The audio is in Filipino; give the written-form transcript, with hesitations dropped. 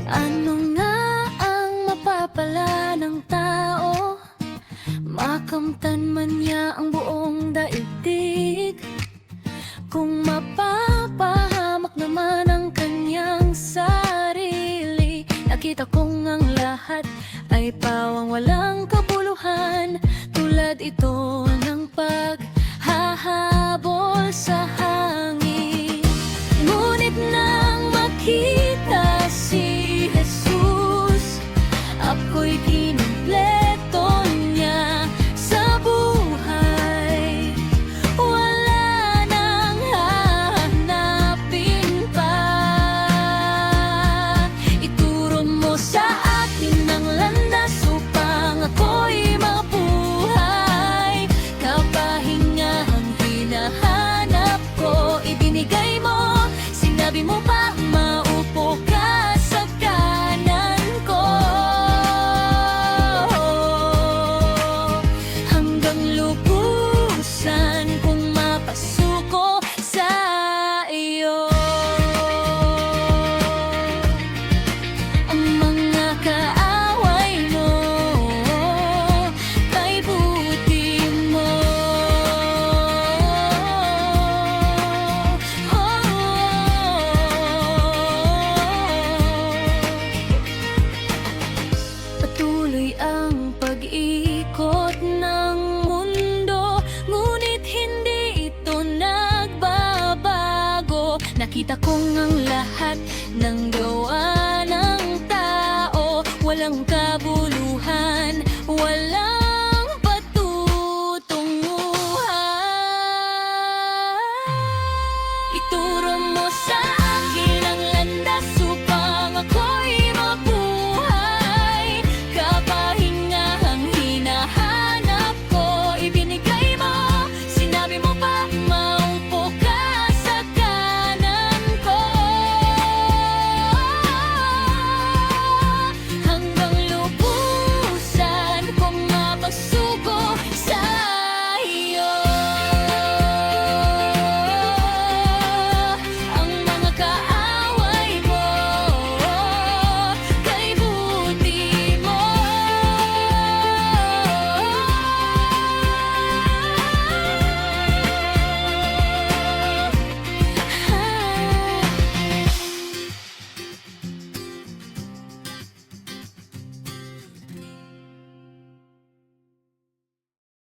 Ano nga ang mapapala ng tao? Makamtan man niya ang buong daigdig. Kung mapapahamak naman ang kanyang sarili, nakita kong ang lahat ay pawang walang kabuluhan. Tulad ito ng paghahabol sa hangin. Ngunit nang makita si Jesus, ako'y kinumpleto niya sa buhay. Wala nang hahanapin pa. Ituro mo sa akin ang landas upang ako'y mabuhay. Kapahingahang hinahanap ko, ibinigay mo. Sinabi mo pa, maupo ka sa kanan ko. Hanggang lubusan kung mapasuko sa iyo. Ang mga kaaway mo kay buti mo. Patuloy ang pag-ikot ng mundo, ngunit hindi ito nagbabago. Nakita kong ang lahat